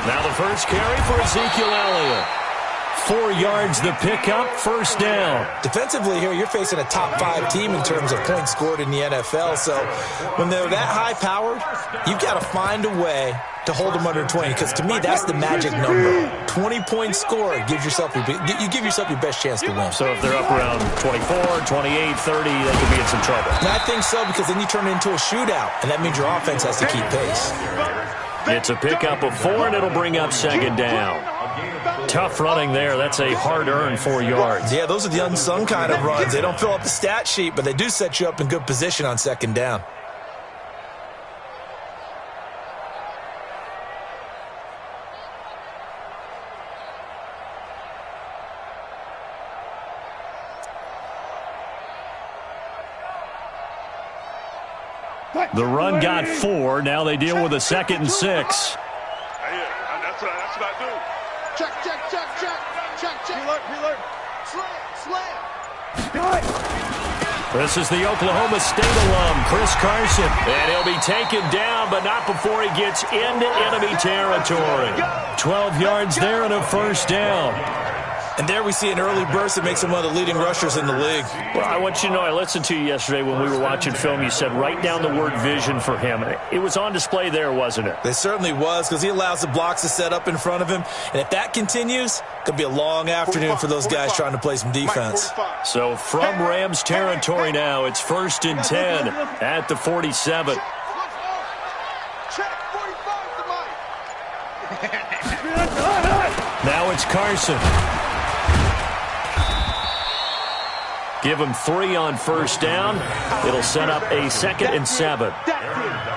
Now the first carry for Ezekiel Elliott. 4 yards the pickup, first down. Defensively here, you're facing a top-5 team in terms of points scored in the NFL. So when they're that high-powered, you've got to find a way to hold them under 20. Because to me, that's the magic number. 20 points scored gives yourself you give yourself your best chance to win. So if they're up around 24, 28, 30, they could be in some trouble. And I think so, because then you turn it into a shootout, and that means your offense has to keep pace. It's a pickup of 4, and it'll bring up second down. Tough running there. That's a hard-earned 4 yards. Yeah, those are the unsung kind of runs. They don't fill up the stat sheet, but they do set you up in good position on second down. The run got 4. Now they deal with a 2nd and 6. That's what I do. Check. Reload. Slam. This is the Oklahoma State alum, Chris Carson. And he'll be taken down, but not before he gets into enemy territory. 12 yards there and a first down. And there we see an early burst that makes him one of the leading rushers in the league. Well, I want you to know, I listened to you yesterday when we were watching film. You said write down the word vision for him. It was on display there, wasn't it? It certainly was, because he allows the blocks to set up in front of him. And if that continues, it could be a long afternoon for those guys trying to play some defense. So from Rams territory now, it's 1st and 10 at the 47. Now it's Carson. Give him 3 on first down. It'll set up a 2nd and 7.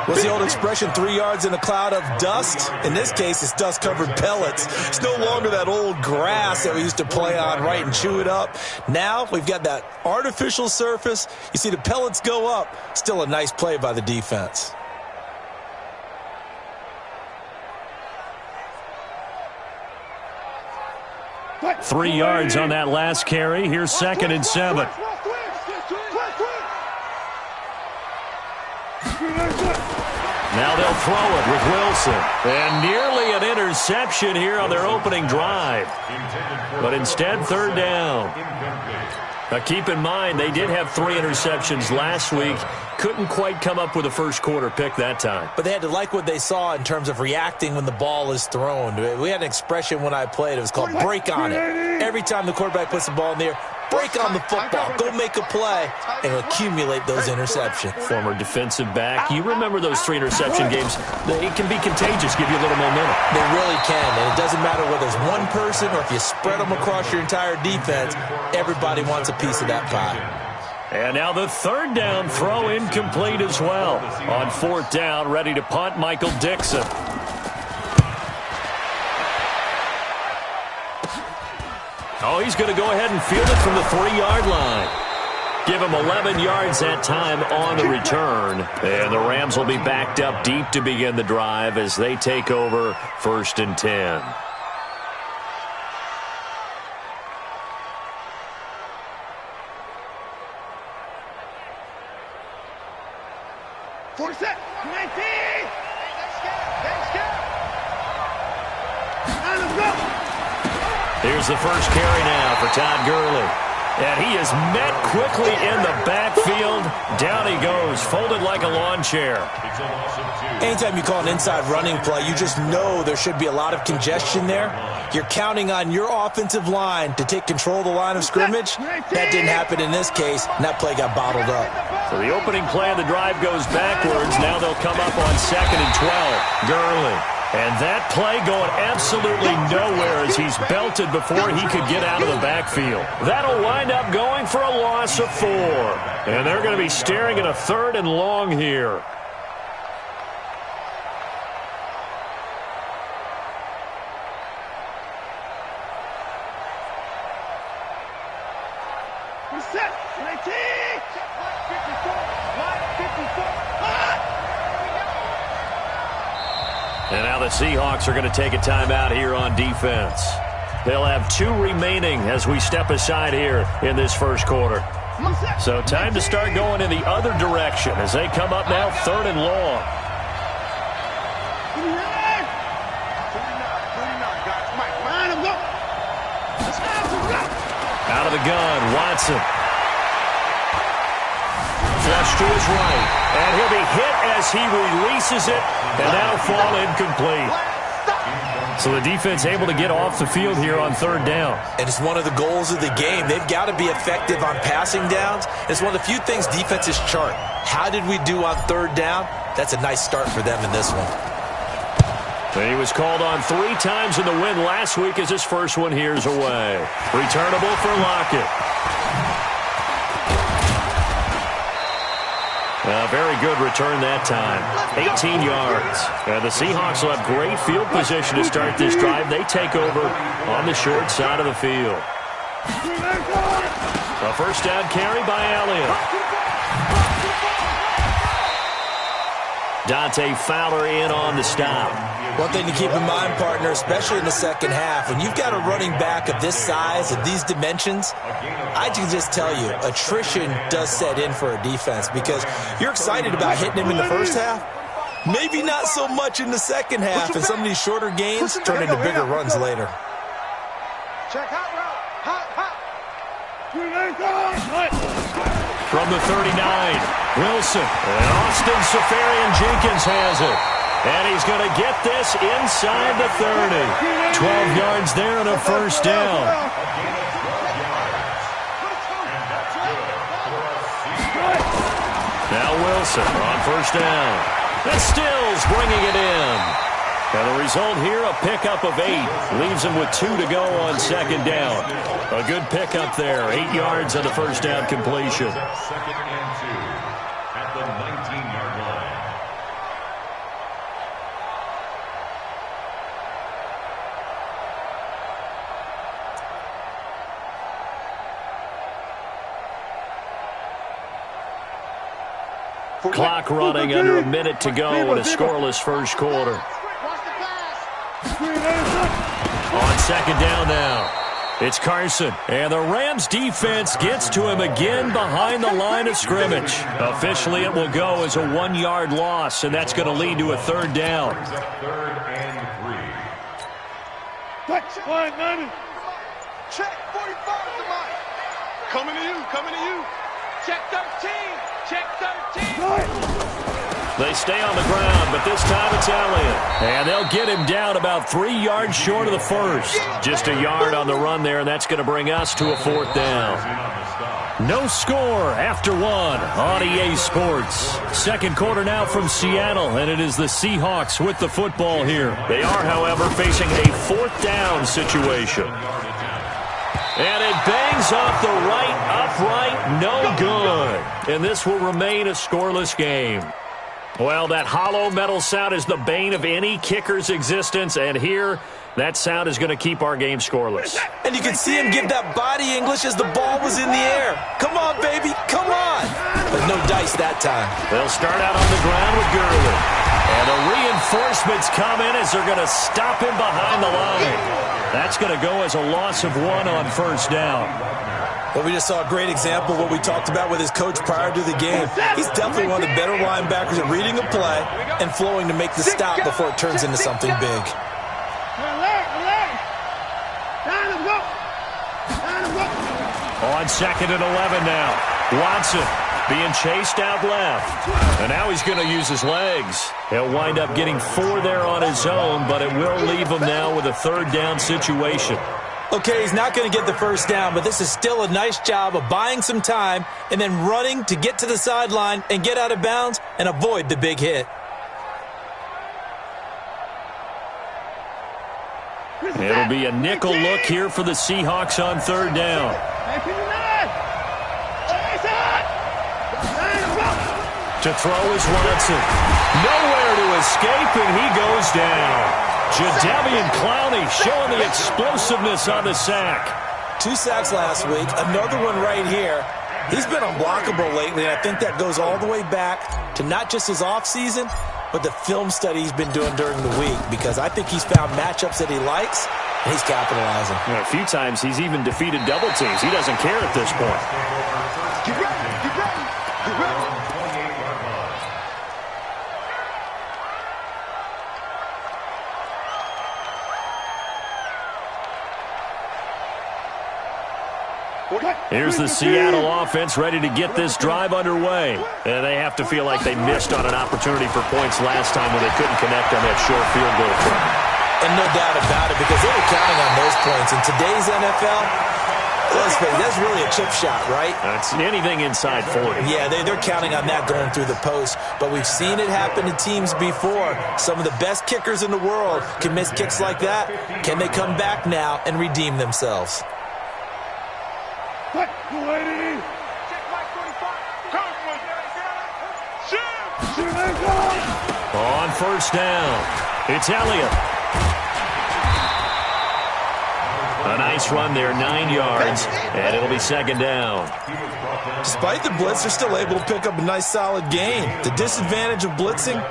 What's the old expression, 3 yards in a cloud of dust? In this case, it's dust-covered pellets. It's no longer that old grass that we used to play on, right, and chew it up. Now we've got that artificial surface. You see the pellets go up. Still a nice play by the defense. Three yards on that last carry. Here's 2nd and 7. Now they'll throw it with Wilson. And nearly an interception here on their opening drive. But instead, 3rd down. Now keep in mind, they did have 3 interceptions last week. Couldn't quite come up with a first quarter pick that time. But they had to like what they saw in terms of reacting when the ball is thrown. We had an expression when I played. It was called break on it. Every time the quarterback puts the ball in the air, break on the football. Go make a play and accumulate those interceptions. Former defensive back. You remember those 3 interception games. It can be contagious, give you a little momentum. They really can, and it doesn't matter whether it's one person or if you spread them across your entire defense. Everybody wants a piece of that pie. And now the 3rd down throw incomplete as well. On 4th down, ready to punt, Michael Dixon. Oh, he's going to go ahead and field it from the 3-yard line. Give him 11 yards that time on the return. And the Rams will be backed up deep to begin the drive as they take over 1st and 10. Here's the first carry now for Todd Gurley. And he is met quickly in the backfield. Down he goes, folded like a lawn chair. Anytime you call an inside running play, you just know there should be a lot of congestion there. You're counting on your offensive line to take control of the line of scrimmage. That didn't happen in this case, and that play got bottled up. So the opening play of the drive goes backwards. Now they'll come up on 2nd and 12. Gurley. And that play going absolutely nowhere as he's belted before he could get out of the backfield. That'll wind up going for a loss of 4. And they're going to be staring at a 3rd and long here. And now the Seahawks are going to take a timeout here on defense. They'll have 2 remaining as we step aside here in this first quarter. So time to start going in the other direction as they come up now 3rd and long. Out of the gun, Watson. Flush to his right. And he'll be hit as he releases it and now fall incomplete. So the defense able to get off the field here on 3rd down. And it's one of the goals of the game. They've got to be effective on passing downs. It's one of the few things defenses chart. How did we do on 3rd down? That's a nice start for them in this one. He was called on 3 times in the win last week as his first one here's away. Returnable for Lockett. A very good return that time. 18 yards. And the Seahawks will have great field position to start this drive. They take over on the short side of the field. A first down carry by Elliott. Dante Fowler in on the stop. One thing to keep in mind, partner, especially in the second half, when you've got a running back of this size, of these dimensions, I can just tell you, attrition does set in for a defense because you're excited about hitting him in the first half. Maybe not so much in the second half, and some of these shorter gains turn into bigger runs later. Check out route. Hot. From the 39, Wilson. And Austin Seferian-Jenkins has it. And he's going to get this inside the 30. 12 yards there and a first down. Now Wilson on first down. And Stills bringing it in. And the result here, a pickup of 8. Leaves him with 2 to go on second down. A good pickup there. 8 yards on the first down completion. Second and 2 at the 19-yard line. Clock running under a minute to go in a scoreless first quarter. On second down now, it's Carson. And the Rams defense gets to him again behind the line of scrimmage. Officially, it will go as a 1-yard loss, and that's going to lead to a 3rd down. 3rd and 3. Check 45 to Mike. Coming to you. Check 13. Check 13. They stay on the ground, but this time it's Elliott. And they'll get him down about 3 yards short of the first. Just a yard on the run there, and that's going to bring us to a 4th down. No score after 1 on EA Sports. Second quarter now from Seattle, and it is the Seahawks with the football here. They are, however, facing a 4th down situation. And it bangs off the right upright, no good. And this will remain a scoreless game. Well, that hollow metal sound is the bane of any kicker's existence, and here, that sound is going to keep our game scoreless. And you can see him give that body English as the ball was in the air. Come on, baby, come on. But no dice that time. They'll start out on the ground with Gurley. And the reinforcements come in as they're going to stop him behind the line. That's going to go as a loss of 1 on first down. Well, we just saw a great example of what we talked about with his coach prior to the game. He's definitely one of the better linebackers at reading a play and flowing to make the stop before it turns into something big. On second and 11 now. Watson being chased out left. And now he's going to use his legs. He'll wind up getting 4 there on his own, but it will leave him now with a 3rd down situation. Okay, he's not going to get the first down, but this is still a nice job of buying some time and then running to get to the sideline and get out of bounds and avoid the big hit. It'll be a nickel look here for the Seahawks on 3rd down. To throw is Watson. Nowhere to escape, and he goes down. Jadeveon Clowney showing the explosiveness on the sack. 2 sacks last week, another one right here. He's been unblockable lately, and I think that goes all the way back to not just his offseason, but the film study he's been doing during the week, because I think he's found matchups that he likes, and he's capitalizing. A few times he's even defeated double teams. He doesn't care at this point. Get ready, get ready, get ready. Here's the Seattle offense ready to get this drive underway. And they have to feel like they missed on an opportunity for points last time when they couldn't connect on that short field goal try. And no doubt about it, because they were counting on those points. In today's NFL, let's face it, that's really a chip shot, right? It's anything inside 40. Yeah, they're counting on that going through the post. But we've seen it happen to teams before. Some of the best kickers in the world can miss kicks like that. Can they come back now and redeem themselves? Check my 45. On first down, it's Elliott. A nice run there, 9 yards, and it'll be second down. Despite the blitz, they're still able to pick up a nice, solid gain. The disadvantage of blitzing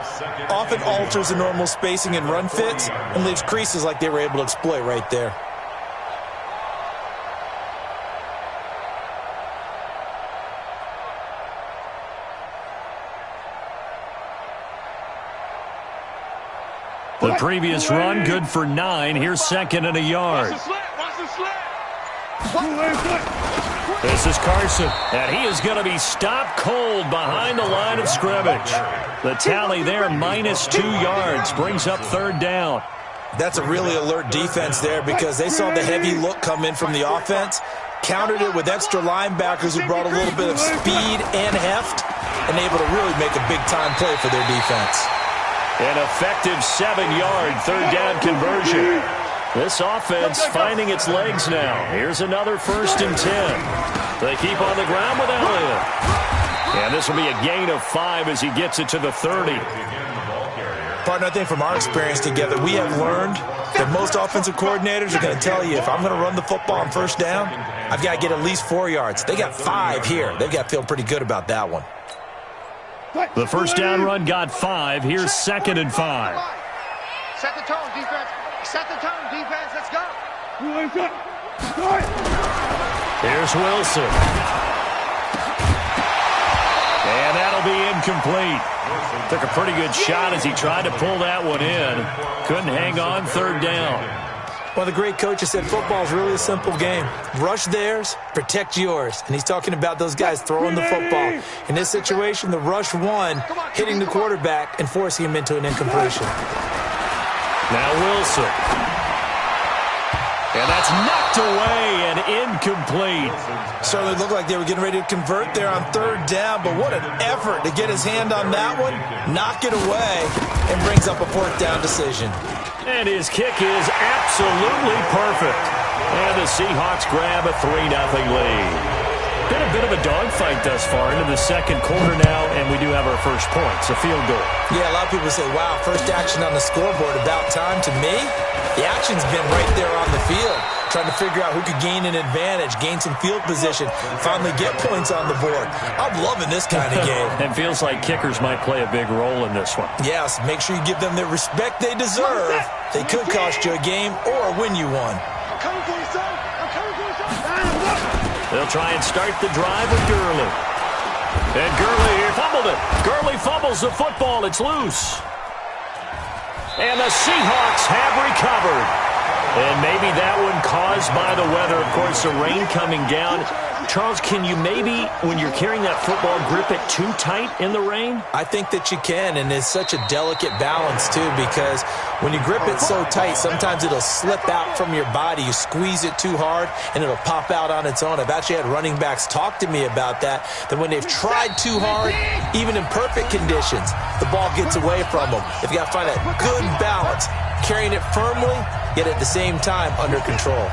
often alters the normal spacing and run fits and leaves creases like they were able to exploit right there. The previous run, good for 9. Here's second and a yard. Watch the slant. This is Carson, and he is going to be stopped cold behind the line of scrimmage. The tally there, -2 yards, brings up third down. That's a really alert defense there because they saw the heavy look come in from the offense, countered it with extra linebackers who brought a little bit of speed and heft, and able to really make a big-time play for their defense. An effective 7-yard third down conversion. This offense finding its legs now. Here's another 1st and 10. They keep on the ground with Elliott. And this will be a gain of 5 as he gets it to the 30. Partner, I think from our experience together, we have learned that most offensive coordinators are going to tell you, if I'm going to run the football on first down, I've got to get at least 4 yards. They got 5 here. They've got to feel pretty good about that one. The first down run got 5. Here's second and 5. Set the tone, defense. Set the tone, defense. Let's go. Here's Wilson. And that'll be incomplete. Took a pretty good shot as he tried to pull that one in. Couldn't hang on, third down. Well, the great coach has said football is really a simple game. Rush theirs, protect yours. And he's talking about those guys throwing the football. In this situation, the rush won, hitting the quarterback and forcing him into an incompletion. Now Wilson. And that's knocked away and incomplete. Certainly looked like they were getting ready to convert there on third down, but what an effort to get his hand on that one, knock it away, and brings up a 4th down decision. And his kick is absolutely perfect. And the Seahawks grab a 3-0 lead. Been a bit of a dogfight thus far into the second quarter now, and we do have our first points, a field goal. Yeah, a lot of people say, wow, first action on the scoreboard, about time. To me, the action's been right there on the field, trying to figure out who could gain an advantage, gain some field position, finally get points on the board. I'm loving this kind of game. It feels like kickers might play a big role in this one. Yes, make sure you give them the respect they deserve. They could cost you a game or win you one. I'm coming for you, son. I'm coming for you, son. They'll try and start the drive with Gurley. And Gurley here fumbled it. Gurley fumbles the football. It's loose. And the Seahawks have recovered. And maybe that one caused by the weather. Of course, the rain coming down. Charles, can you maybe, when you're carrying that football, grip it too tight in the rain? I think that you can, and it's such a delicate balance, too, because when you grip it so tight, sometimes it'll slip out from your body. You squeeze it too hard, and it'll pop out on its own. I've actually had running backs talk to me about that when they've tried too hard, even in perfect conditions, the ball gets away from them. They've got to find that good balance, carrying it firmly, yet at the same time under control.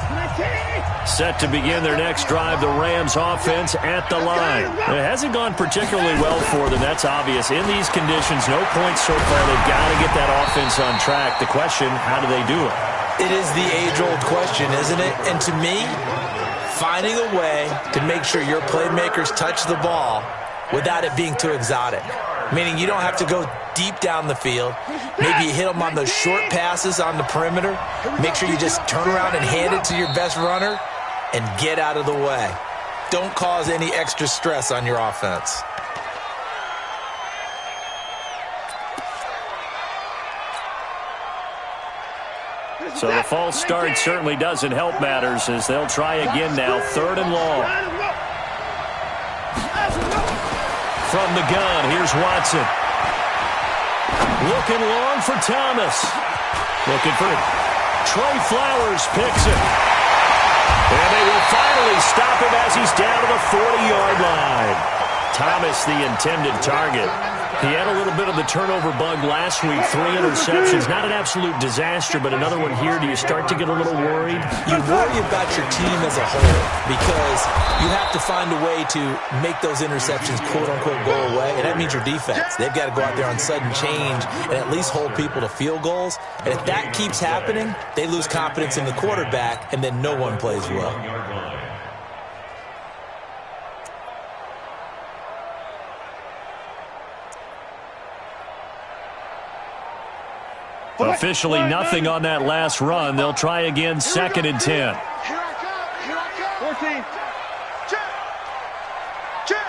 Set to begin their next drive, the Rams offense at the line. It hasn't gone particularly well for them, that's obvious. In these conditions, no points so far. They've got to get that offense on track. The question, how do they do it? It is the age-old question, isn't it? And to me, finding a way to make sure your playmakers touch the ball without it being too exotic. Meaning you don't have to go deep down the field. Maybe you hit them on those short passes on the perimeter. Make sure you just turn around and hand it to your best runner and get out of the way. Don't cause any extra stress on your offense. So the false start certainly doesn't help matters as they'll try again now. 3rd and long. From the gun, here's Watson. Looking long for Thomas. Looking for it. Trey Flowers picks it. And they will finally stop him as he's down to the 40-yard line. Thomas, the intended target. He had a little bit of the turnover bug last week, 3 interceptions. Not an absolute disaster, but another one here. Do you start to get a little worried? You worry about your team as a whole because you have to find a way to make those interceptions, quote-unquote, go away, and that means your defense. They've got to go out there on sudden change and at least hold people to field goals. And if that keeps happening, they lose confidence in the quarterback, and then no one plays well. Officially nothing on that last run. They'll try again, 2nd and 10. Here I come. 14. Check. Check.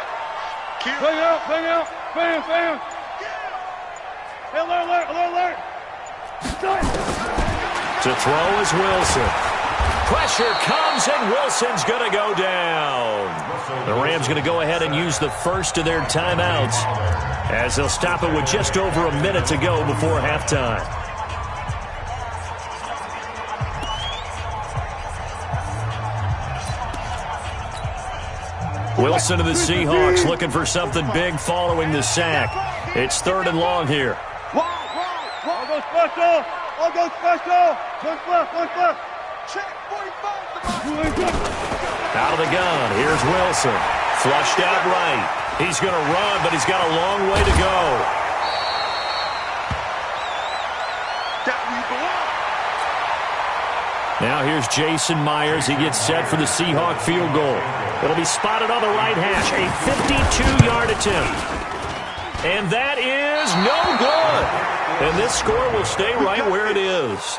Bang out. Bam. Alert. To throw is Wilson. Pressure comes, and Wilson's going to go down. The Rams going to go ahead and use the first of their timeouts as they'll stop it with just over a minute to go before halftime. Wilson of the Seahawks looking for something big following the sack. It's 3rd and long here. I'll go special. One left. Check 45. Out of the gun. Here's Wilson. Flushed out right. He's going to run, but he's got a long way to go. Now here's Jason Myers. He gets set for the Seahawk field goal. It'll be spotted on the right hash. A 52-yard attempt. And that is no good. And this score will stay right where it is.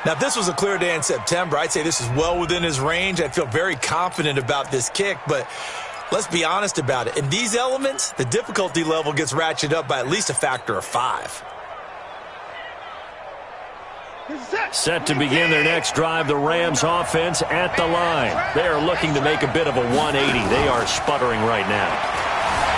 Now, if this was a clear day in September, I'd say this is well within his range. I'd feel very confident about this kick, but let's be honest about it. In these elements, the difficulty level gets ratcheted up by at least a factor of 5. Set to begin their next drive, the Rams offense at the line. They are looking to make a bit of a 180. They are sputtering right now.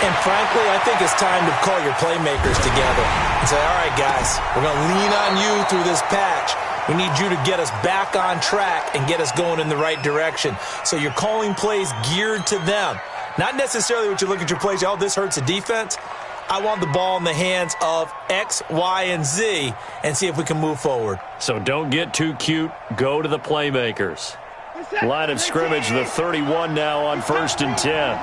And frankly, I think it's time to call your playmakers together and say, all right, guys, we're going to lean on you through this patch. We need you to get us back on track and get us going in the right direction. So you're calling plays geared to them. Not necessarily what you look at your plays, oh, this hurts the defense. I want the ball in the hands of X, Y, and Z and see if we can move forward. So don't get too cute. Go to the playmakers. Line of scrimmage, the 31 now on 1st and 10.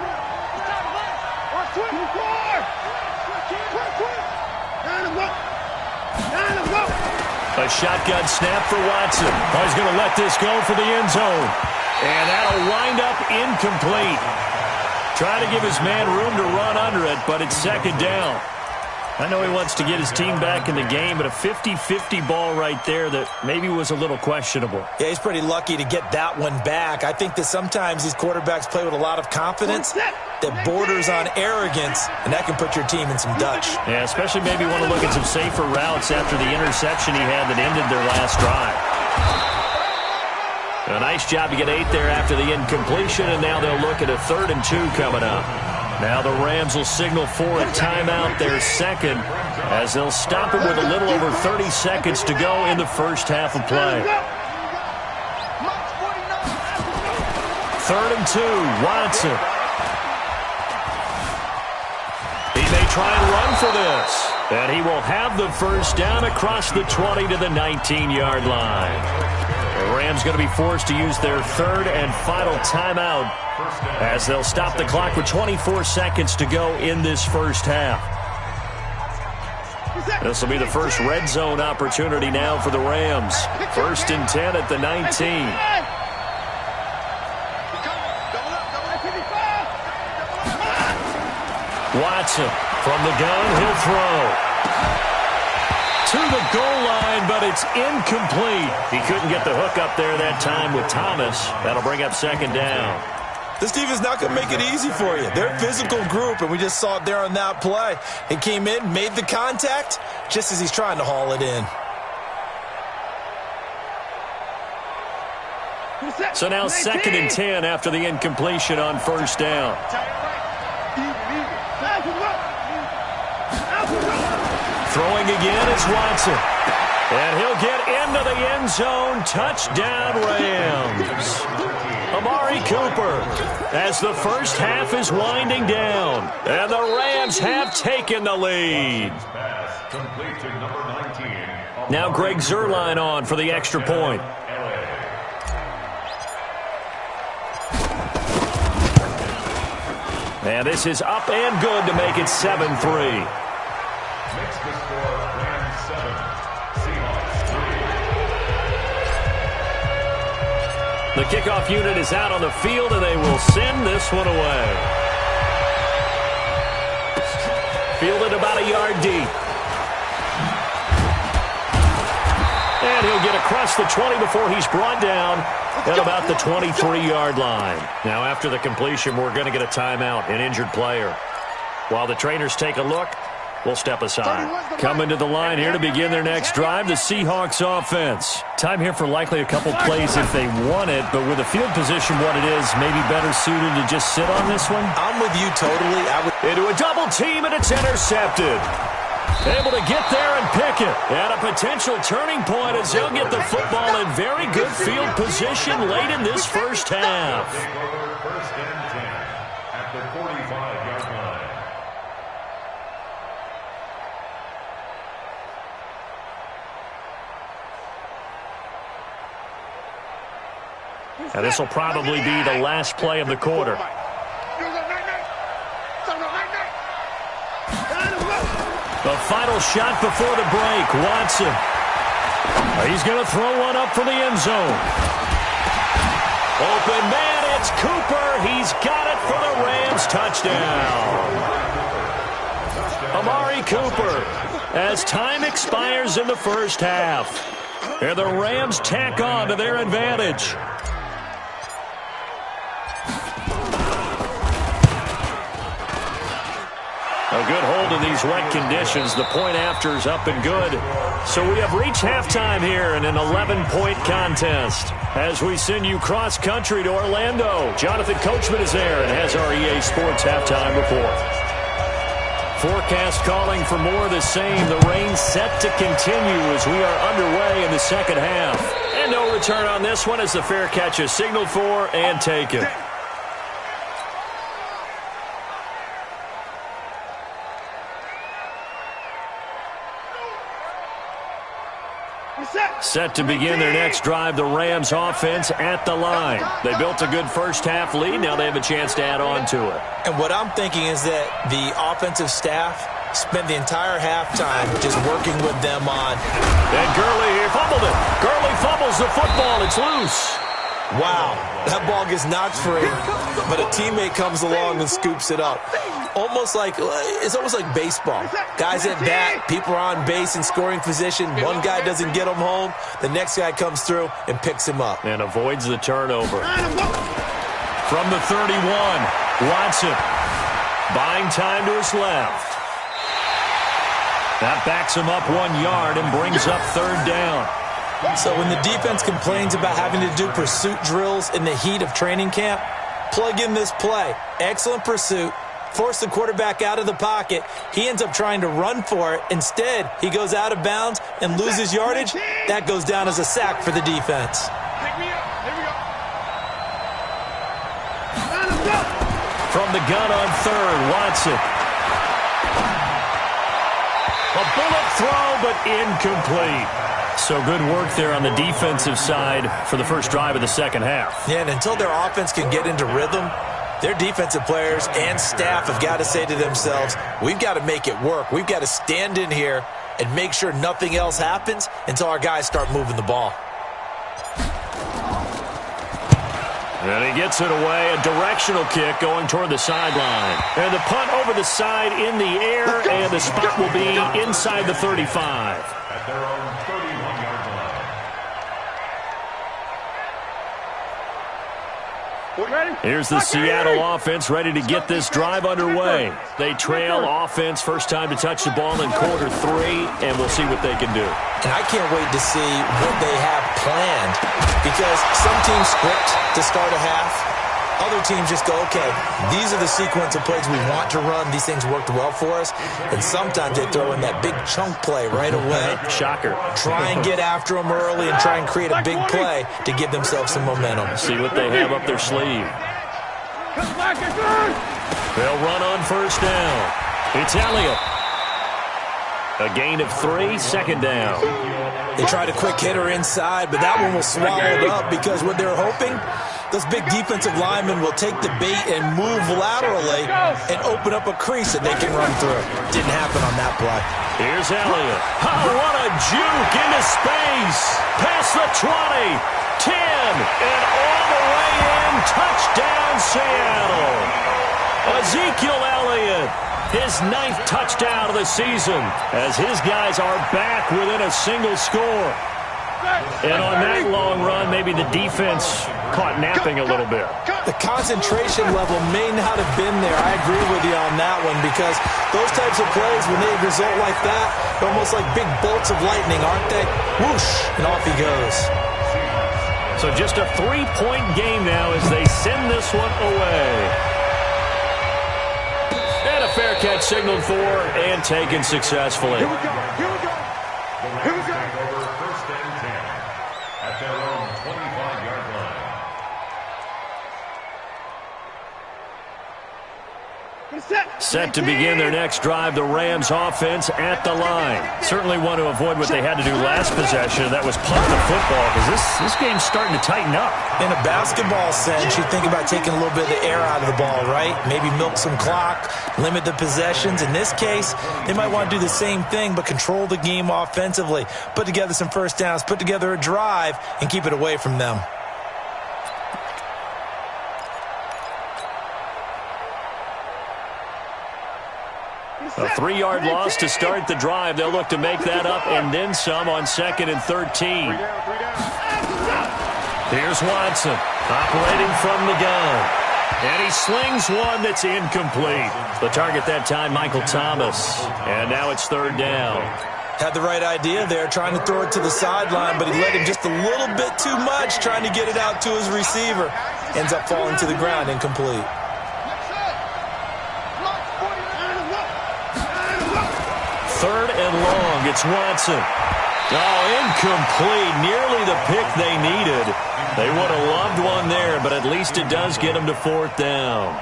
A shotgun snap for Watson. Oh, he's going to let this go for the end zone. And that'll wind up incomplete. Try to give his man room to run under it, but it's 2nd down. I know he wants to get his team back in the game, but a 50-50 ball right there that maybe was a little questionable. Yeah, he's pretty lucky to get that one back. I think that sometimes these quarterbacks play with a lot of confidence that borders on arrogance, and that can put your team in some Dutch. Yeah, especially maybe want to look at some safer routes after the interception he had that ended their last drive. A nice job to get 8 there after the incompletion, and now they'll look at a 3rd and 2 coming up. Now the Rams will signal for a timeout, their second, as they'll stop it with a little over 30 seconds to go in the first half of play. 3rd and 2, Watson. He may try and run for this, and he will have the first down across the 20 to the 19-yard line. The Rams going to be forced to use their 3rd and final timeout as they'll stop the clock with 24 seconds to go in this first half. This will be the first red zone opportunity now for the Rams. 1st and 10 at the 19. Watson from the gun, he'll throw. To the goal line, but it's incomplete. He couldn't get the hook up there that time with Thomas. That'll bring up second down. This team is not going to make it easy for you. They're a physical group, and we just saw it there on that play. He came in, made the contact, just as he's trying to haul it in. So now 2nd and 10 after the incompletion on first down. Throwing again is Watson. And he'll get into the end zone. Touchdown, Rams. Amari Cooper as the first half is winding down. And the Rams have taken the lead. Now Greg Zuerlein on for the extra point. And this is up and good to make it 7-3. The kickoff unit is out on the field, and they will send this one away. Fielded about a yard deep. And he'll get across the 20 before he's brought down at about the 23-yard line. Now, after the completion, we're going to get a timeout, an injured player. While the trainers take a look, we'll step aside. Coming to the line here to begin their next drive, the Seahawks offense. Time here for likely a couple plays if they want it, but with the field position what it is, maybe better suited to just sit on this one? I'm with you totally. Into a double team, and it's intercepted. Able to get there and pick it. And a potential turning point as they'll get the football in very good field position late in this first half. First and 10 at the 45-yard line. And this will probably be the last play of the quarter. The final shot before the break, Watson. He's going to throw one up for the end zone. Open man, it's Cooper. He's got it for the Rams touchdown. Amari Cooper, as time expires in the first half. And the Rams tack on to their advantage. A good hold in these wet conditions. The point after is up and good. So we have reached halftime here in an 11-point contest. As we send you cross-country to Orlando, Jonathan Coachman is there and has our EA Sports halftime report. Forecast calling for more of the same. The rain set to continue as we are underway in the second half. And no return on this one as the fair catch is signaled for and taken. Set to begin their next drive, the Rams offense at the line. They built a good first half lead. Now they have a chance to add on to it. And what I'm thinking is that the offensive staff spent the entire halftime just working with them on. And Gurley here fumbled it. Gurley fumbles the football. It's loose. Wow, that ball gets knocked free, but a teammate comes along and scoops it up. It's almost like baseball. Guys at bat, people are on base in scoring position. One guy doesn't get him home. The next guy comes through and picks him up. And avoids the turnover. From the 31, Watson buying time to his left. That backs him up 1 yard and brings up third down. So when the defense complains about having to do pursuit drills in the heat of training camp, plug in this play. Excellent pursuit. Force the quarterback out of the pocket. He ends up trying to run for it. Instead, he goes out of bounds and loses yardage. That goes down as a sack for the defense. From the gun on third, Watson. A bullet throw, but incomplete. So good work there on the defensive side for the first drive of the second half. Yeah, and until their offense can get into rhythm, their defensive players and staff have got to say to themselves, we've got to make it work. We've got to stand in here and make sure nothing else happens until our guys start moving the ball. And he gets it away, a directional kick going toward the sideline. And the punt over the side in the air, and the spot will be inside the 35. At their own 31-yard line. Here's the Seattle offense ready to get this drive underway. They trail offense, first time to touch the ball in quarter 3, and we'll see what they can do. And I can't wait to see what they have planned, because some teams script to start a half. Other teams just go, okay, these are the sequence of plays we want to run. These things worked well for us. And sometimes they throw in that big chunk play right away. Shocker. Try and get after them early and try and create a big play to give themselves some momentum. See what they have up their sleeve. They'll run on first down. It's Elliott. A gain of 3, second down. They tried a quick hitter inside, but that one was swallowed up because what they're hoping, those big defensive linemen will take the bait and move laterally and open up a crease that they can run through. Didn't happen on that play. Here's Elliott. Oh, what a juke into space. Past the 20, 10, and all the way in. Touchdown, Seattle. Ezekiel Elliott, his 9th touchdown of the season, as his guys are back within a single score. And on that long run, maybe the defense caught napping a little bit. The concentration level may not have been there. I agree with you on that one, because those types of plays, when they result like that, they're almost like big bolts of lightning, aren't they? Whoosh, and off he goes. So just a 3-point game now as they send this one away. And a fair catch signaled for and taken successfully. Here we go. Here we go. Here we go. Over first and 10 at their own 25-yard line. Set to begin their next drive, the Rams offense at the line. Certainly want to avoid what they had to do last possession. That was punt the football, because this game's starting to tighten up. In a basketball sense, you think about taking a little bit of the air out of the ball, right? Maybe milk some clock, limit the possessions. In this case, they might want to do the same thing, but control the game offensively. Put together some first downs, put together a drive, and keep it away from them. A 3-yard loss to start the drive. They'll look to make that up and then some on 2nd and 13. Here's Watson operating from the gun. And he slings one that's incomplete. The target that time, Michael Thomas. And now it's 3rd down. Had the right idea there, trying to throw it to the sideline, but he let him just a little bit too much, trying to get it out to his receiver. Ends up falling to the ground, incomplete. 3rd and long. It's Watson. Oh, incomplete. Nearly the pick they needed. They would have loved one there, but at least it does get them to 4th down.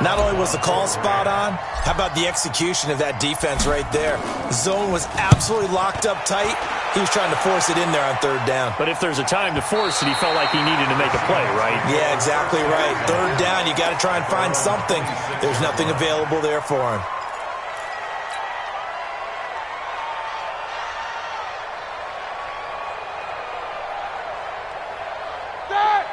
Not only was the call spot on, how about the execution of that defense right there? The zone was absolutely locked up tight. He was trying to force it in there on 3rd down. But if there's a time to force it, he felt like he needed to make a play, right? Yeah, exactly right. 3rd down, you got to try and find something. There's nothing available there for him.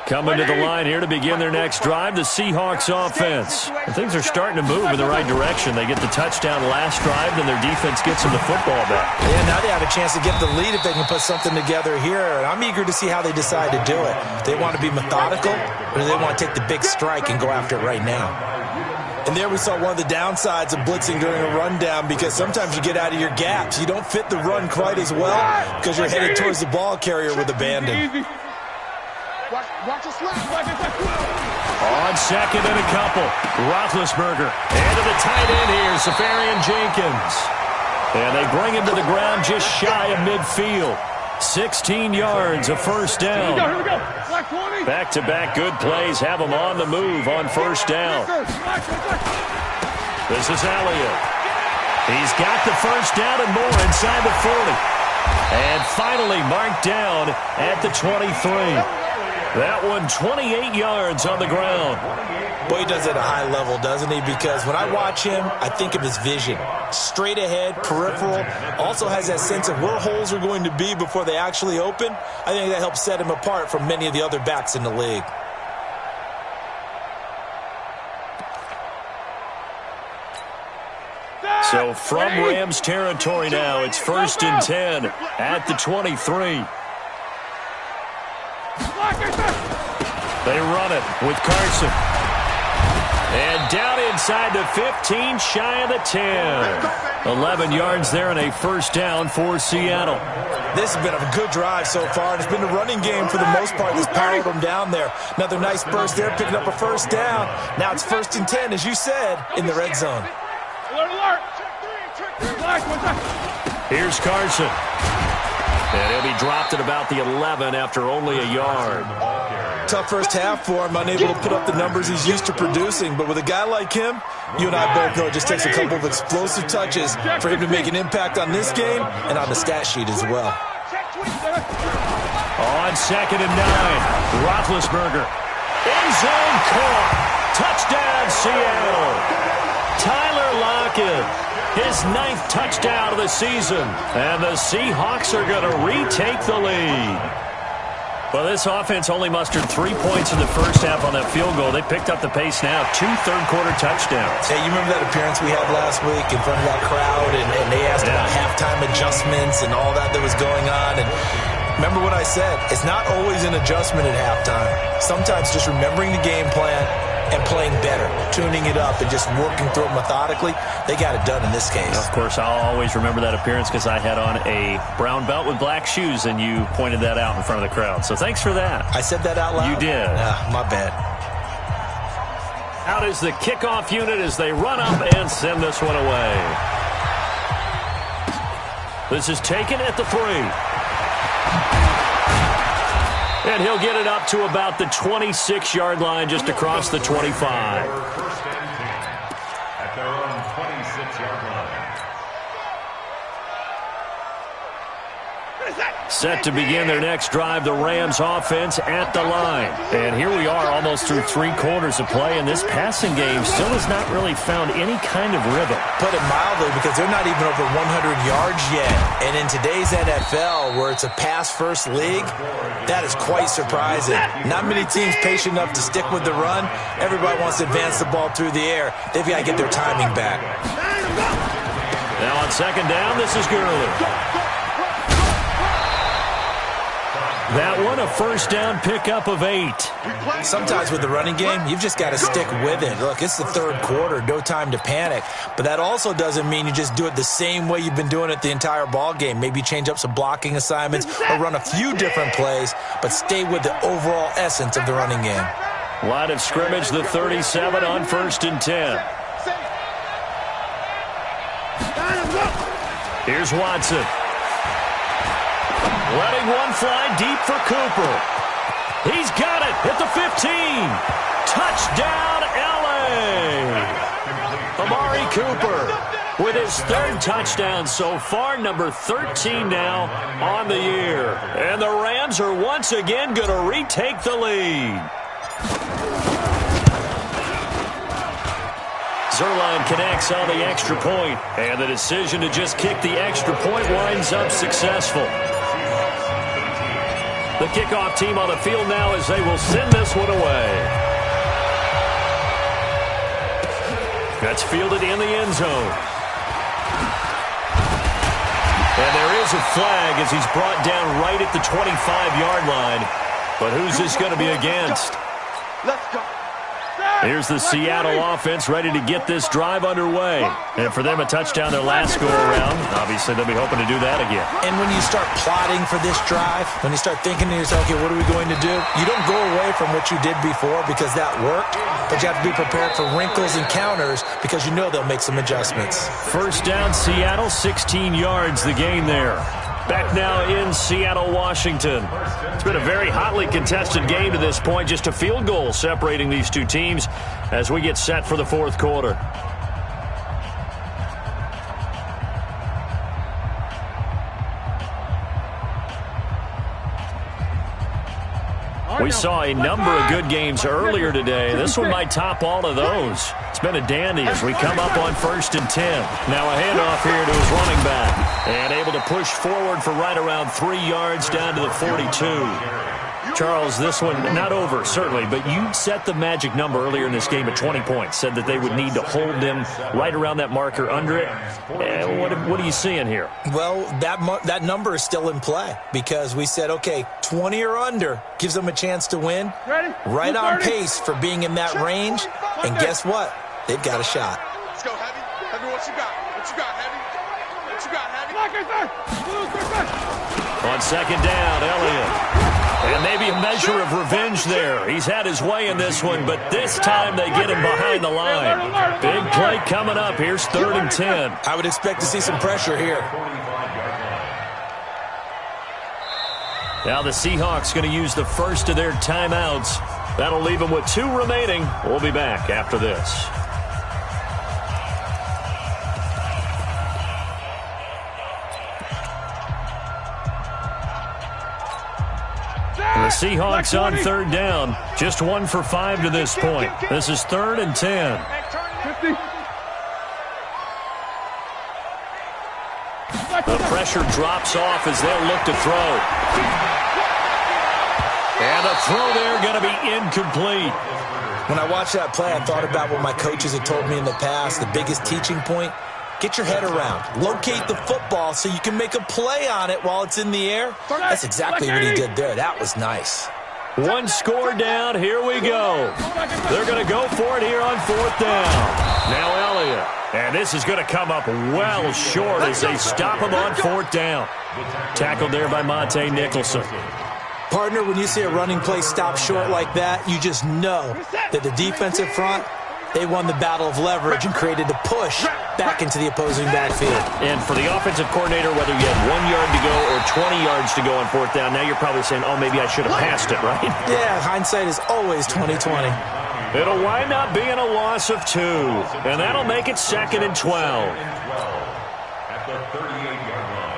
Coming to the line here to begin their next drive, the Seahawks offense. And things are starting to move in the right direction. They get the touchdown last drive, and their defense gets them the football back. Yeah, now they have a chance to get the lead if they can put something together here. And I'm eager to see how they decide to do it. Do they want to be methodical, or do they want to take the big strike and go after it right now? And there we saw one of the downsides of blitzing during a rundown, because sometimes you get out of your gaps. You don't fit the run quite as well because you're headed towards the ball carrier with abandon. Watch the slap. On 2nd and a couple, Roethlisberger. And to the tight end here, Safarian Jenkins. And they bring him to the ground just shy of midfield. 16 yards, a 1st down. Here we go. Back-to-back good plays have them on the move on 1st down. This is Elliott. He's got the 1st down and more inside the 40. And finally marked down at the 23. That one 28 yards on the ground. Boy, he does it at a high level, doesn't he? Because when I watch him, I think of his vision. Straight ahead, peripheral. Also has that sense of where holes are going to be before they actually open. I think that helps set him apart from many of the other backs in the league. So from Rams territory now, it's 1st and 10 at the 23. They run it with Carson. And down inside the 15, shy of the 10. 11 yards there and a first down for Seattle. This has been a good drive so far, and it's been a running game for the most part that's powered them down there. Another nice burst there, picking up a first down. Now it's 1st and 10, as you said, in the red zone. Here's Carson. And he'll be dropped at about the 11 after only a yard. Tough first half for him, unable to put up the numbers he's used to producing. But with a guy like him, you and I both know it just takes a couple of explosive touches for him to make an impact on this game and on the stat sheet as well. On 2nd and 9, Roethlisberger. End zone caught. Touchdown, Seattle. Tyler Lockett, his 9th touchdown of the season. And the Seahawks are going to retake the lead. Well, this offense only mustered 3 points in the first half on that field goal. They picked up the pace now. 2 third-quarter touchdowns. Hey, you remember that appearance we had last week in front of that crowd, and they asked about halftime adjustments and all that was going on. And remember what I said. It's not always an adjustment at halftime. Sometimes just remembering the game plan and playing better, tuning it up, and just working through it methodically. They got it done in this case. Of course, I'll always remember that appearance because I had on a brown belt with black shoes, and you pointed that out in front of the crowd. So thanks for that. I said that out loud? You did. My bad. Out is the kickoff unit as they run up and send this one away. This is taken at the 3. And he'll get it up to about the 26-yard line just across the 25. 1st and 10 at their own 26-yard line. Set to begin their next drive, the Rams offense at the line. And here we are almost through 3 quarters of play, and this passing game still has not really found any kind of rhythm. Put it mildly, because they're not even over 100 yards yet. And in today's NFL, where it's a pass-first league, that is quite surprising. Not many teams patient enough to stick with the run. Everybody wants to advance the ball through the air. They've got to get their timing back. Now on 2nd down, this is Gurley. That one, a first down pickup of 8. Sometimes with the running game, you've just got to stick with it. Look, it's the 3rd quarter, no time to panic. But that also doesn't mean you just do it the same way you've been doing it the entire ball game. Maybe change up some blocking assignments or run a few different plays, but stay with the overall essence of the running game. Line of scrimmage, the 37 on 1st and 10. Here's Watson. Letting one fly deep for Cooper. He's got it at the 15. Touchdown, L.A. Amari Cooper with his 3rd touchdown so far, number 13 now on the year. And the Rams are once again going to retake the lead. Zerline connects on the extra point, and the decision to just kick the extra point winds up successful. The kickoff team on the field now as they will send this one away. That's fielded in the end zone. And there is a flag as he's brought down right at the 25-yard line. But who's this going to be against? Let's go. Here's the Seattle offense ready to get this drive underway. And for them, a touchdown their last go-around. Obviously, they'll be hoping to do that again. And when you start plotting for this drive, when you start thinking to yourself, okay, what are we going to do? You don't go away from what you did before because that worked, but you have to be prepared for wrinkles and counters because you know they'll make some adjustments. First down, Seattle, 16 yards the gain there. Back now in Seattle, Washington. It's been a very hotly contested game to this point. Just a field goal separating these two teams as we get set for the 4th quarter. We saw a number of good games earlier today. This one might top all of those. It's been a dandy as we come up on 1st and 10. Now a handoff here to his running back. And able to push forward for right around 3 yards down to the 42. Charles, this one not over, certainly, but you set the magic number earlier in this game at 20 points, said that they would need to hold them right around that marker under it. What are you seeing here? Well, that number is still in play because we said, okay, 20 or under gives them a chance to win. Ready? Right on pace for being in that range, and guess what? They've got a shot. Let's go, Heavy. Heavy, what you got? What you got, Heavy? What you got, Heavy? On second down, Elliott. And maybe a measure of revenge there. He's had his way in this one, but this time they get him behind the line. Big play coming up. Here's 3rd and 10. I would expect to see some pressure here. Now the Seahawks going to use the first of their timeouts. That'll leave them with 2 remaining. We'll be back after this. The Seahawks on 3rd down. Just 1 for 5 to this point. This is 3rd and 10. 50. The pressure drops off as they'll look to throw. And the throw there going to be incomplete. When I watched that play, I thought about what my coaches had told me in the past. The biggest teaching point, get your head around. Locate the football so you can make a play on it while it's in the air. That's exactly what he did there. That was nice. 1 score down. Here we go. They're going to go for it here on 4th down. Now Elliott. And this is going to come up well short as they stop him on 4th down. Tackled there by Monte Nicholson. Partner, when you see a running play stop short like that, you just know that the defensive front, they won the battle of leverage and created a push back into the opposing backfield. And for the offensive coordinator, whether you had 1 yard to go or 20 yards to go on 4th down, now you're probably saying, oh, maybe I should have passed it, right? Yeah, hindsight is always 20/20. It'll wind up being a loss of 2, and that'll make it 2nd and 12. At the 38-yard line.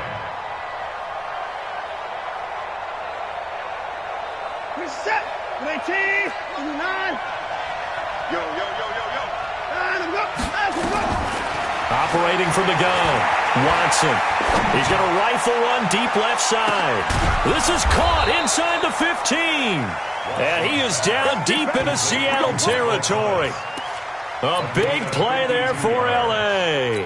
Reset. 19. 9. Yo. Operating from the gun, Watson. He's going to rifle one deep left side. This is caught inside the 15. And he is down deep into Seattle territory. A big play there for L.A.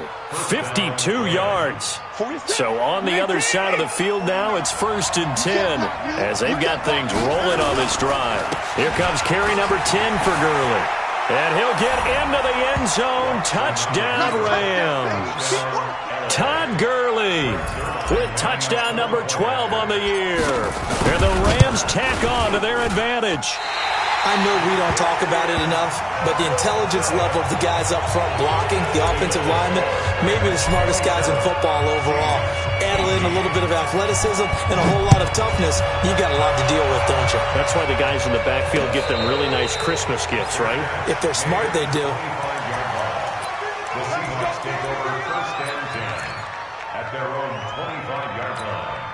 52 yards. So on the other side of the field now, it's 1st and 10 as they've got things rolling on this drive. Here comes carry number 10 for Gurley. And he'll get into the end zone. Touchdown, Rams. Todd Gurley with touchdown number 12 on the year. And the Rams tack on to their advantage. I know we don't talk about it enough, but the intelligence level of the guys up front blocking, the offensive linemen, maybe the smartest guys in football overall. Add in a little bit of athleticism and a whole lot of toughness, you've got a lot to deal with, don't you? That's why the guys in the backfield get them really nice Christmas gifts, right? If they're smart, they do. The Seahawks take over 1st and 10 at their own 25-yard line.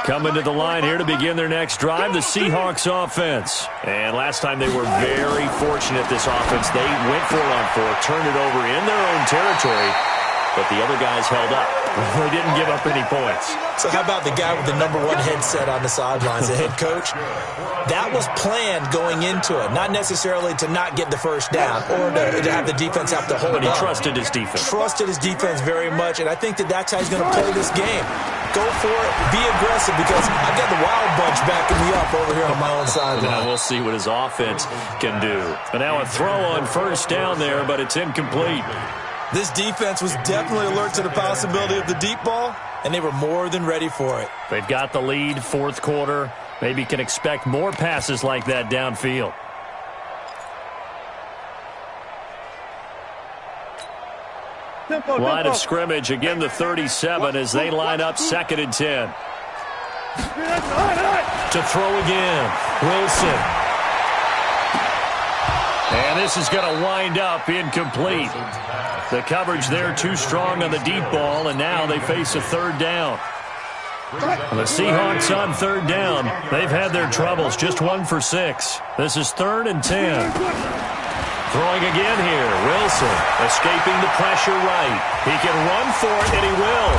Coming to the line here to begin their next drive, the Seahawks offense. And last time they were very fortunate, this offense. They went for it on 4, turned it over in their own territory, but the other guys held up. They didn't give up any points. So how about the guy with the number 1 headset on the sidelines, the head coach? That was planned going into it, not necessarily to not get the first down or to have the defense have to hold But he up. trusted his defense. Trusted his defense very much, and I think that's how he's going to play this game. Go for it, be aggressive, because I've got the wild bunch backing me up over here on my own sideline. Now we'll see what his offense can do. And now a throw on 1st down there, but it's incomplete. This defense was definitely alert to the possibility of the deep ball, and they were more than ready for it. They've got the lead, 4th quarter. Maybe can expect more passes like that downfield. Line of scrimmage, again the 37 as they line up 2nd and 10. To throw again, Wilson. And this is going to wind up incomplete. The coverage there too strong on the deep ball, and now they face a 3rd down. The Seahawks on 3rd down. They've had their troubles, just 1 for 6. This is 3rd and 10. Throwing again here, Wilson escaping the pressure right. He can run for it, and he will.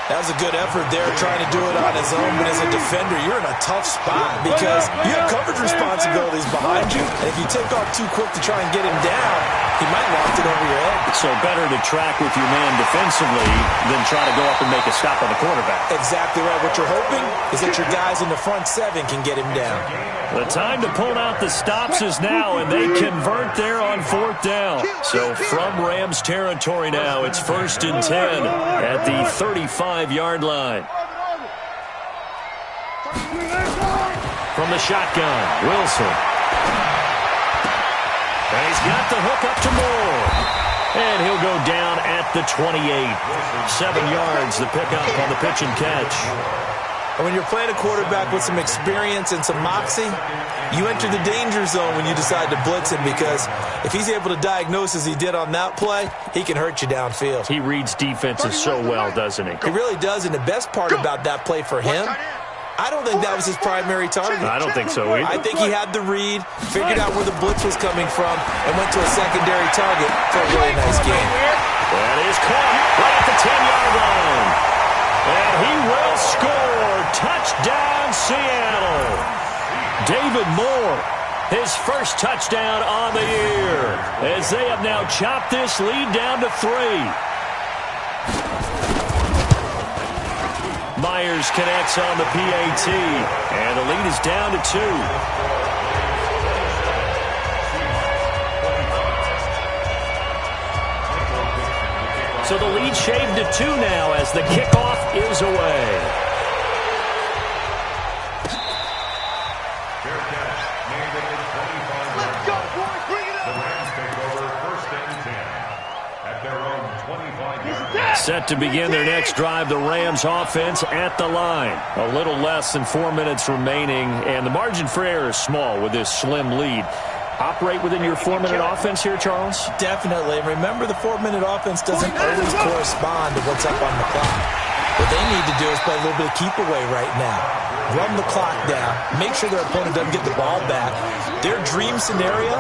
That was a good effort there, trying to do it on his own, but as a defender, you're in a tough spot because you have coverage responsibilities behind you, and if you take off too quick to try and get him down, he might loft it over your head. So better to track with your man defensively than try to go up and make a stop on the quarterback. Exactly right. What you're hoping is that your guys in the front seven can get him down. The time to pull out the stops is now, and they convert there on 4th down. So from Rams territory now, it's 1st and 10 at the 35-yard line. From the shotgun, Wilson. And he's got the hook up to Moore. And he'll go down at the 28. 7 yards, the pickup on the pitch and catch. And when you're playing a quarterback with some experience and some moxie, you enter the danger zone when you decide to blitz him, because if he's able to diagnose as he did on that play, he can hurt you downfield. He reads defenses so well, doesn't he? He really does, and the best part about that play for him, I don't think that was his primary target. I don't think so either. I think he had the read, figured out where the blitz was coming from, and went to a secondary target for a really nice game. That is caught right at the 10-yard line. And he will score. Touchdown, Seattle. David Moore, his first touchdown on the year, as they have now chopped this lead down to 3. Myers connects on the PAT, and the lead is down to 2. So the lead shaved to 2 now as the kickoff is away. Let's go, boys. Bring it up. The Rams take over 1st and 10 at their own 25-yard. Set to begin their next drive, the Rams offense at the line. A little less than 4 minutes remaining, and the margin for error is small with this slim lead. Operate within your 4-minute offense here, Charles? Definitely. And remember, the 4-minute offense doesn't always correspond to what's up on the clock. What they need to do is play a little bit of keep away right now. Run the clock down. Make sure their opponent doesn't get the ball back. Their dream scenario,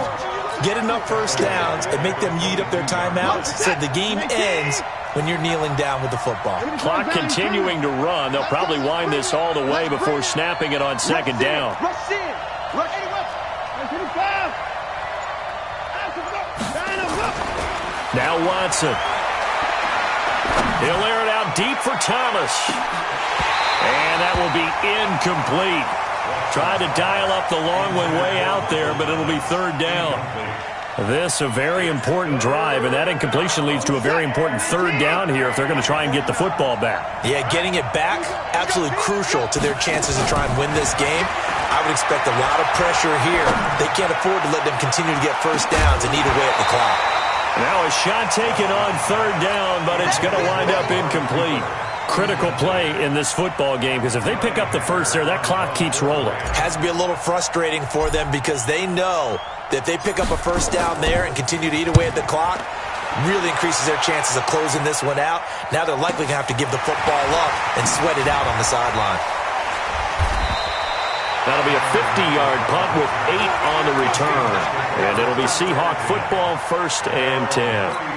get enough first downs and make them eat up their timeouts so the game ends when you're kneeling down with the football. Clock continuing to run. They'll probably wind this all the way before snapping it on 2nd down. Rush in. Rush in. Now Watson. He'll air it out deep for Thomas. And that will be incomplete. Tried to dial up the long one way out there, but it'll be 3rd down. This a very important drive, and that incompletion leads to a very important 3rd down here if they're going to try and get the football back. Yeah, getting it back, absolutely crucial to their chances to try and win this game. I would expect a lot of pressure here. They can't afford to let them continue to get first downs and eat away at the clock. Now a shot taken on 3rd down, but it's going to wind up incomplete. Critical play in this football game, because if they pick up the first there, that clock keeps rolling. Has to be a little frustrating for them because they know that if they pick up a first down there and continue to eat away at the clock, really increases their chances of closing this one out. Now they're likely going to have to give the football up and sweat it out on the sideline. That'll be a 50-yard punt with 8 on the return. And it'll be Seahawk football, 1st and 10.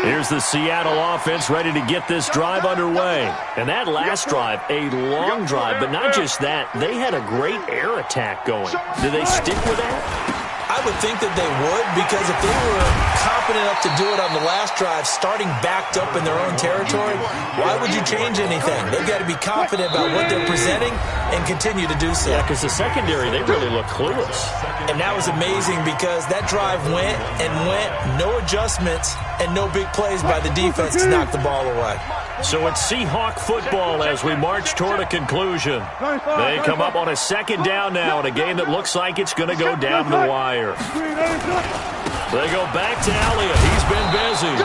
Here's the Seattle offense ready to get this drive underway. And that last drive, a long drive, but not just that. They had a great air attack going. Do they stick with that? I would think that they would, because if they were confident enough to do it on the last drive, starting backed up in their own territory, why would you change anything? They've got to be confident about what they're presenting and continue to do so. Yeah, because the secondary, they really look clueless. And that was amazing because that drive went and went, no adjustments and no big plays by the defense to knock the ball away. So it's Seahawk football as we march toward a conclusion. They come up on a 2nd down now in a game that looks like it's going to go down the wire. They go back to Elliott. He's been busy.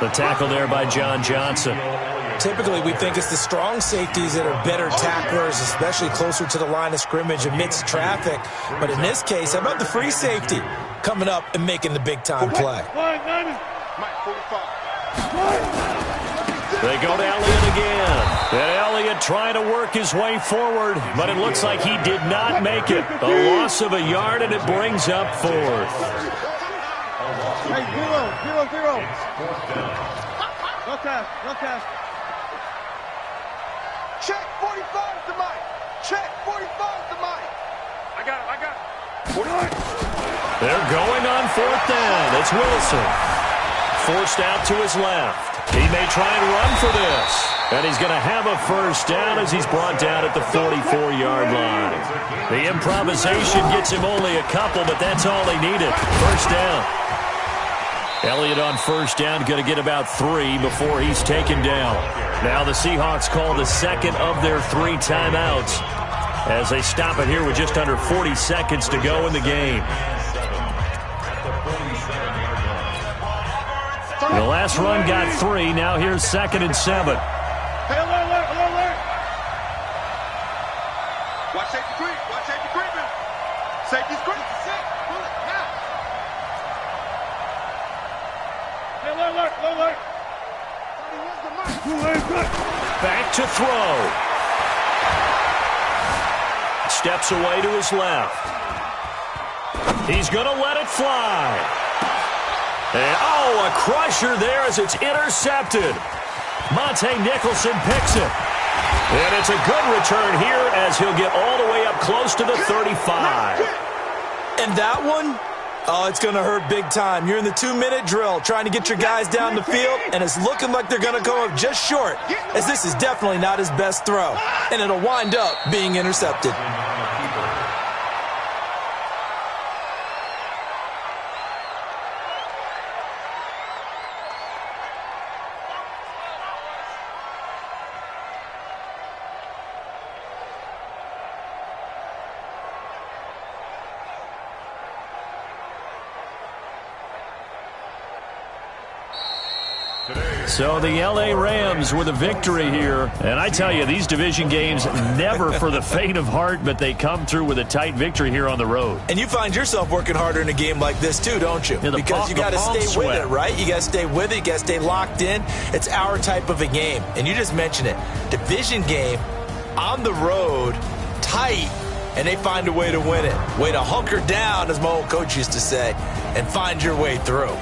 The tackle there by John Johnson. Typically, we think it's the strong safeties that are better tacklers, especially closer to the line of scrimmage amidst traffic. But in this case, how about the free safety coming up and making the big-time play? They go to Elliott again. And Elliott trying to work his way forward, but it looks like he did not make it. A loss of a yard, and it brings up 4th. No task. No task. Check 45 to Mike. Check 45 to Mike. I got it. 49. They're going on fourth down. It's Wilson. Forced out to his left. He may try and run for this. And he's going to have a first down as he's brought down at the 44-yard line. The improvisation gets him only a couple, but that's all he needed. First down. Elliott on first down, going to get about 3 before he's taken down. Now the Seahawks call the second of their 3 timeouts as they stop it here with just under 40 seconds to go in the game. The last run got 3. Now here's 2nd and 7. Hey, alert. Watch safety creep. Watch safety creeping. Safety's creeping. Pull it now. Hey, alert. Back to throw. Steps away to his left. He's going to let it fly. And, a crusher there as it's intercepted. Monte Nicholson picks it. And it's a good return here as he'll get all the way up close to the 35. And that one, it's going to hurt big time. You're in the 2-minute drill trying to get your guys down the field, and it's looking like they're going to come up just short, as this is definitely not his best throw. And it'll wind up being intercepted. So the L.A. Rams with a victory here. And I tell you, these division games, never for the faint of heart, but they come through with a tight victory here on the road. And you find yourself working harder in a game like this too, don't you? Yeah, because you got to stay with it, right? You got to stay with it. You got to stay locked in. It's our type of a game. And you just mentioned it. Division game, on the road, tight, and they find a way to win it. Way to hunker down, as my old coach used to say, and find your way through.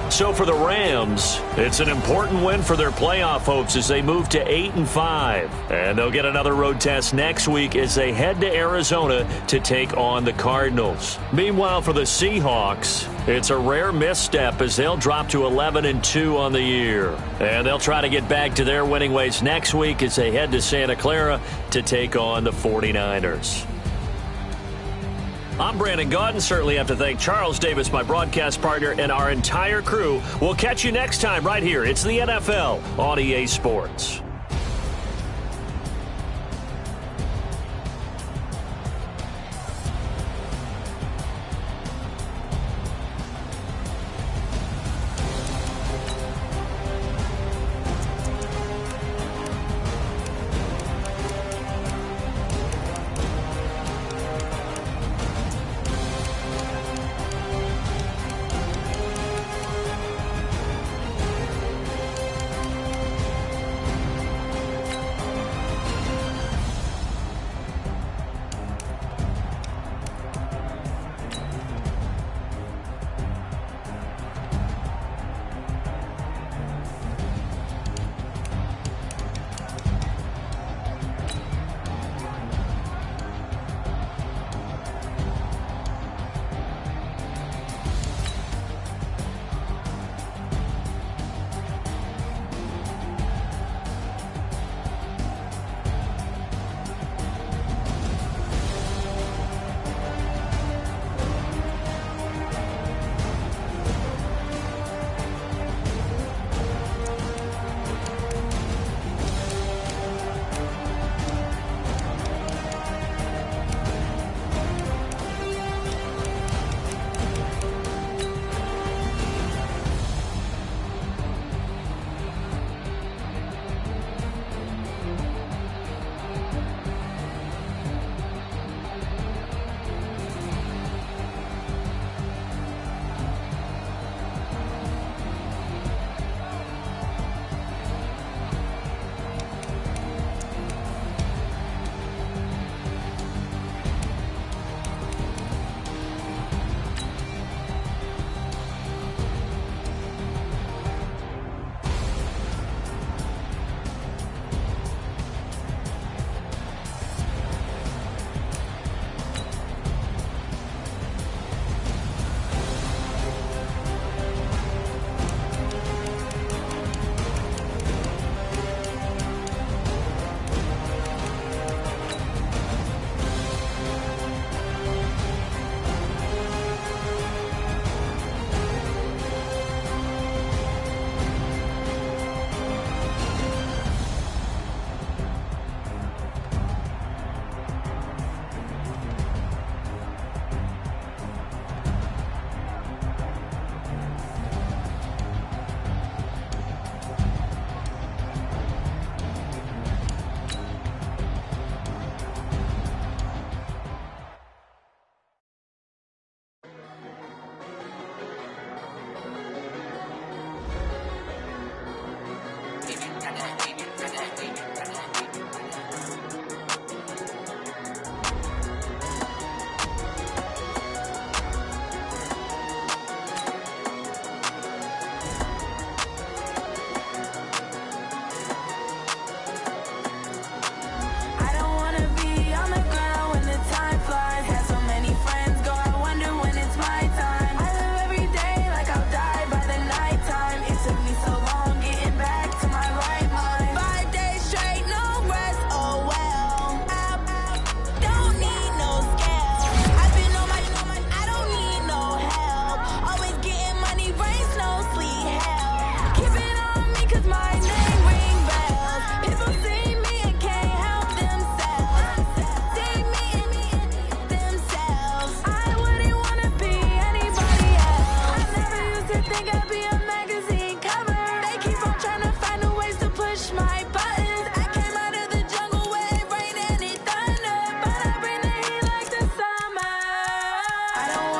So for the Rams, it's an important win for their playoff hopes as they move to 8-5. And they'll get another road test next week as they head to Arizona to take on the Cardinals. Meanwhile, for the Seahawks, it's a rare misstep as they'll drop to 11-2 on the year. And they'll try to get back to their winning ways next week as they head to Santa Clara to take on the 49ers. I'm Brandon Gaudin. Certainly have to thank Charles Davis, my broadcast partner, and our entire crew. We'll catch you next time right here. It's the NFL on EA Sports. I don't